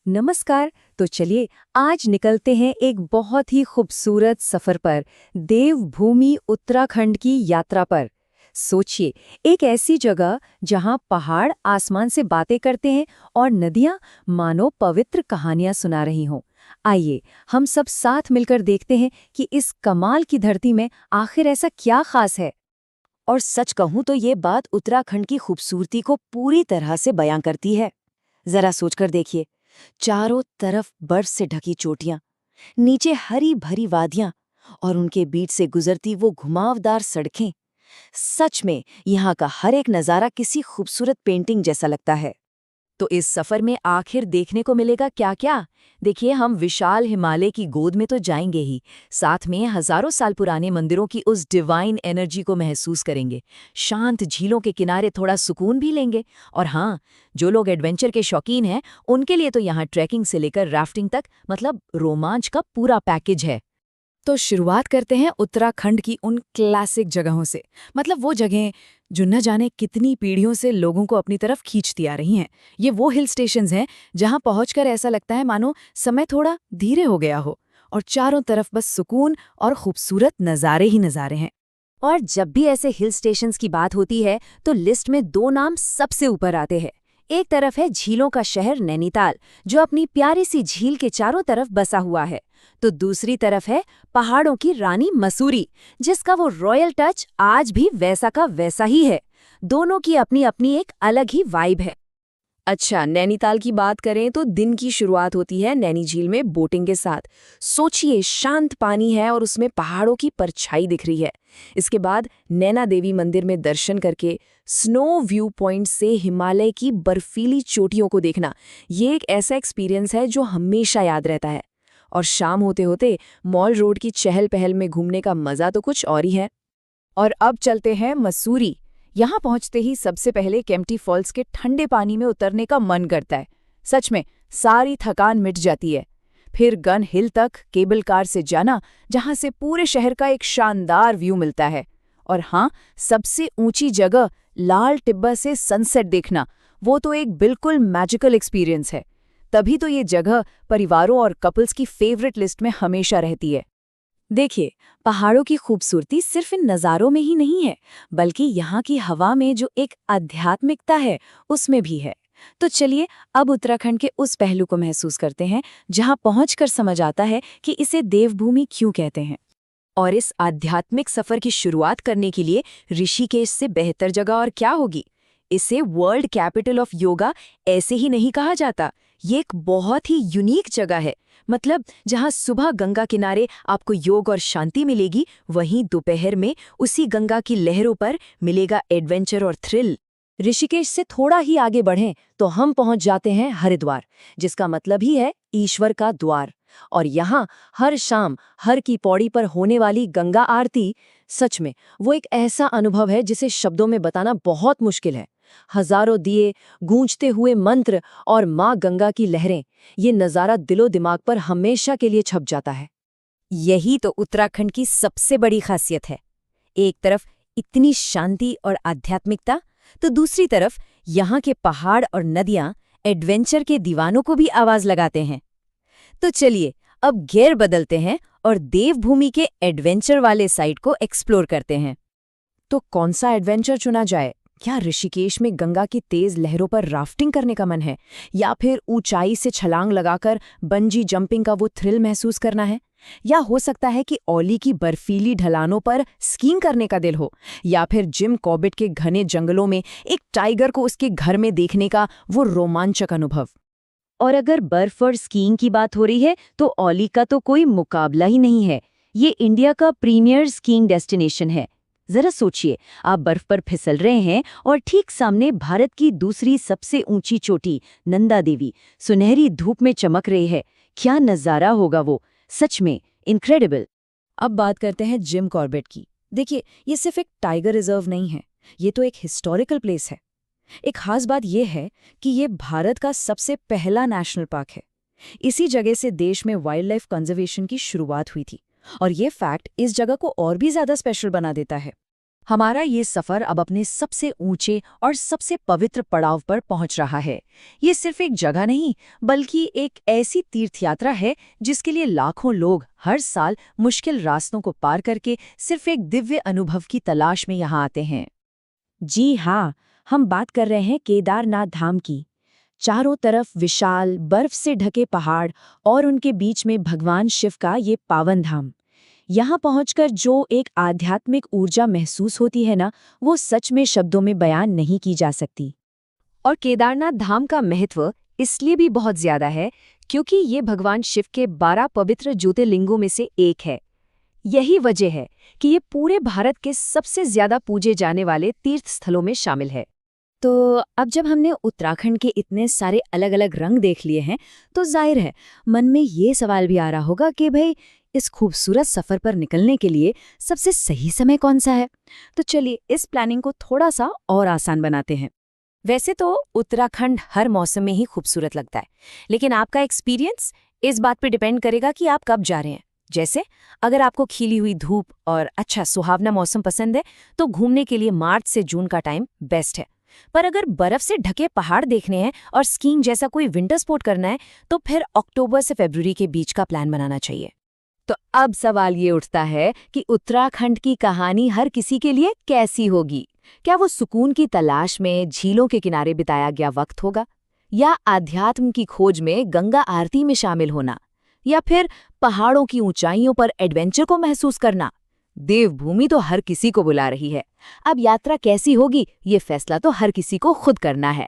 नमस्कार। तो चलिए आज निकलते हैं एक बहुत ही खूबसूरत सफर पर, देवभूमि उत्तराखंड की यात्रा पर। सोचिए, एक ऐसी जगह जहां पहाड़ आसमान से बातें करते हैं और नदियां मानो पवित्र कहानियां सुना रही हों। आइए हम सब साथ मिलकर देखते हैं कि इस कमाल की धरती में आखिर ऐसा क्या खास है। और सच कहूं तो ये बात उत्तराखंड की खूबसूरती को पूरी तरह से बयां करती है। जरा सोचकर देखिए, चारों तरफ बर्फ से ढकी चोटियां, नीचे हरी भरी वादियां और उनके बीच से गुजरती वो घुमावदार सड़कें। सच में यहाँ का हर एक नज़ारा किसी खूबसूरत पेंटिंग जैसा लगता है। तो इस सफर में आखिर देखने को मिलेगा क्या क्या? देखिए, हम विशाल हिमालय की गोद में तो जाएंगे ही, साथ में हजारों साल पुराने मंदिरों की उस डिवाइन एनर्जी को महसूस करेंगे। शांत झीलों के किनारे थोड़ा सुकून भी लेंगे। और हाँ, जो लोग एडवेंचर के शौकीन हैं, उनके लिए तो यहाँ ट्रैकिंग से लेकर राफ्टिंग तक मतलब रोमांच का पूरा पैकेज है। तो शुरुआत करते हैं उत्तराखंड की उन क्लासिक जगहों से। मतलब वो जगहें जो न जाने कितनी पीढ़ियों से लोगों को अपनी तरफ खींचती आ रही हैं। ये वो हिल स्टेशंस हैं जहां पहुंचकर ऐसा लगता है मानो समय थोड़ा धीरे हो गया हो और चारों तरफ बस सुकून और खूबसूरत नज़ारे ही नज़ारे हैं। और जब भी ऐसे हिल स्टेशंस की बात होती है तो लिस्ट में दो नाम सबसे ऊपर आते हैं। एक तरफ है झीलों का शहर नैनीताल, जो अपनी प्यारी सी झील के चारों तरफ बसा हुआ है। तो दूसरी तरफ है पहाड़ों की रानी मसूरी, जिसका वो रॉयल टच आज भी वैसा का वैसा ही है। दोनों की अपनी अपनी एक अलग ही वाइब है। अच्छा, नैनीताल की बात करें तो दिन की शुरुआत होती है नैनी झील में बोटिंग के साथ। सोचिए, शांत पानी है और उसमें पहाड़ों की परछाई दिख रही है। इसके बाद नैना देवी मंदिर में दर्शन करके स्नो व्यू पॉइंट से हिमालय की बर्फीली चोटियों को देखना, ये एक ऐसा एक्सपीरियंस है जो हमेशा याद रहता है। और शाम होते होते मॉल रोड की चहल पहल में घूमने का मजा तो कुछ और ही है। और अब चलते हैं मसूरी। यहाँ पहुँचते ही सबसे पहले केम्प्टी फॉल्स के ठंडे पानी में उतरने का मन करता है। सच में सारी थकान मिट जाती है। फिर गन हिल तक केबल कार से जाना, जहाँ से पूरे शहर का एक शानदार व्यू मिलता है। और हाँ, सबसे ऊंची जगह लाल टिब्बा से सनसेट देखना, वो तो एक बिल्कुल मैजिकल एक्सपीरियंस है। तभी तो ये जगह परिवारों और कपल्स की फेवरेट लिस्ट में हमेशा रहती है। देखिए, पहाड़ों की खूबसूरती सिर्फ इन नज़ारों में ही नहीं है, बल्कि यहाँ की हवा में जो एक आध्यात्मिकता है, उसमें भी है। तो चलिए अब उत्तराखंड के उस पहलू को महसूस करते हैं जहाँ पहुंचकर समझ आता है कि इसे देवभूमि क्यों कहते हैं। और इस आध्यात्मिक सफर की शुरुआत करने के लिए ऋषिकेश से बेहतर जगह और क्या होगी। इसे वर्ल्ड कैपिटल ऑफ योगा ऐसे ही नहीं कहा जाता। ये एक बहुत ही यूनिक जगह है। मतलब जहाँ सुबह गंगा किनारे आपको योग और शांति मिलेगी, वहीं दोपहर में उसी गंगा की लहरों पर मिलेगा एडवेंचर और थ्रिल। ऋषिकेश से थोड़ा ही आगे बढ़ें तो हम पहुंच जाते हैं हरिद्वार, जिसका मतलब ही है ईश्वर का द्वार। और यहाँ हर शाम हर की पौड़ी पर होने वाली गंगा आरती, सच में वो एक ऐसा अनुभव है जिसे शब्दों में बताना बहुत मुश्किल है। हजारों दिए, गूंजते हुए मंत्र और माँ गंगा की लहरें, ये नज़ारा दिलो दिमाग पर हमेशा के लिए छप जाता है। यही तो उत्तराखंड की सबसे बड़ी खासियत है। एक तरफ इतनी शांति और आध्यात्मिकता, तो दूसरी तरफ यहाँ के पहाड़ और नदियाँ एडवेंचर के दीवानों को भी आवाज लगाते हैं। तो चलिए अब गियर बदलते हैं और देवभूमि के एडवेंचर वाले साइड को एक्सप्लोर करते हैं। तो कौन सा एडवेंचर चुना जाए? क्या ऋषिकेश में गंगा की तेज लहरों पर राफ्टिंग करने का मन है, या फिर ऊंचाई से छलांग लगाकर बंजी जंपिंग का वो थ्रिल महसूस करना है, या हो सकता है कि औली की बर्फीली ढलानों पर स्कीइंग करने का दिल हो, या फिर जिम कॉर्बेट के घने जंगलों में एक टाइगर को उसके घर में देखने का वो रोमांचक अनुभव। और अगर बर्फ और स्कीइंग की बात हो रही है तो औली का तो कोई मुकाबला ही नहीं है। ये इंडिया का प्रीमियर स्कीइंग डेस्टिनेशन है। जरा सोचिए, आप बर्फ पर फिसल रहे हैं और ठीक सामने भारत की दूसरी सबसे ऊंची चोटी नंदा देवी सुनहरी धूप में चमक रही है। क्या नज़ारा होगा वो, सच में इनक्रेडिबल। अब बात करते हैं जिम कॉर्बेट की। देखिए, ये सिर्फ एक टाइगर रिजर्व नहीं है, ये तो एक हिस्टोरिकल प्लेस है। एक खास बात यह है कि ये भारत का सबसे पहला नेशनल पार्क है। इसी जगह से देश में वाइल्ड लाइफ कंजर्वेशन की शुरुआत हुई थी, और ये फैक्ट इस जगह को और भी ज्यादा स्पेशल बना देता है। हमारा ये सफर अब अपने सबसे ऊंचे और सबसे पवित्र पड़ाव पर पहुंच रहा है। ये सिर्फ एक जगह नहीं, बल्कि एक ऐसी तीर्थयात्रा है जिसके लिए लाखों लोग हर साल मुश्किल रास्तों को पार करके सिर्फ एक दिव्य अनुभव की तलाश में यहाँ आते हैं। जी हाँ, हम बात कर रहे हैं केदारनाथ धाम की। चारों तरफ विशाल बर्फ से ढके पहाड़ और उनके बीच में भगवान शिव का ये पावन धाम। यहाँ पहुंचकर जो एक आध्यात्मिक ऊर्जा महसूस होती है ना, वो सच में शब्दों में बयान नहीं की जा सकती। और केदारनाथ धाम का महत्व इसलिए भी बहुत ज्यादा है क्योंकि ये भगवान शिव के 12 पवित्र ज्योतिर्लिंगों में से एक है। यही वजह है कि ये पूरे भारत के सबसे ज्यादा पूजे जाने वाले तीर्थ स्थलों में शामिल है। तो अब जब हमने उत्तराखंड के इतने सारे अलग अलग रंग देख लिए हैं, तो जाहिर है मन में ये सवाल भी आ रहा होगा कि भाई इस खूबसूरत सफर पर निकलने के लिए सबसे सही समय कौन सा है। तो चलिए इस प्लानिंग को थोड़ा सा और आसान बनाते हैं। वैसे तो उत्तराखंड हर मौसम में ही खूबसूरत लगता है, लेकिन आपका एक्सपीरियंस इस बात पर डिपेंड करेगा कि आप कब जा रहे हैं। जैसे अगर आपको खिली हुई धूप और अच्छा सुहावना मौसम पसंद है तो घूमने के लिए मार्च से जून का टाइम बेस्ट है। पर अगर बर्फ से ढके पहाड़ देखने हैं और स्कीइंग जैसा कोई विंटर स्पोर्ट करना है तो फिर अक्टूबर से फरवरी के बीच का प्लान बनाना चाहिए। तो अब सवाल ये उठता है कि उत्तराखंड की कहानी हर किसी के लिए कैसी होगी। क्या वो सुकून की तलाश में झीलों के किनारे बिताया गया वक्त होगा, या आध्यात्म की खोज में गंगा आरती में शामिल होना, या फिर पहाड़ों की ऊंचाइयों पर एडवेंचर को महसूस करना। देवभूमि तो हर किसी को बुला रही है। अब यात्रा कैसी होगी ये फैसला तो हर किसी को खुद करना है।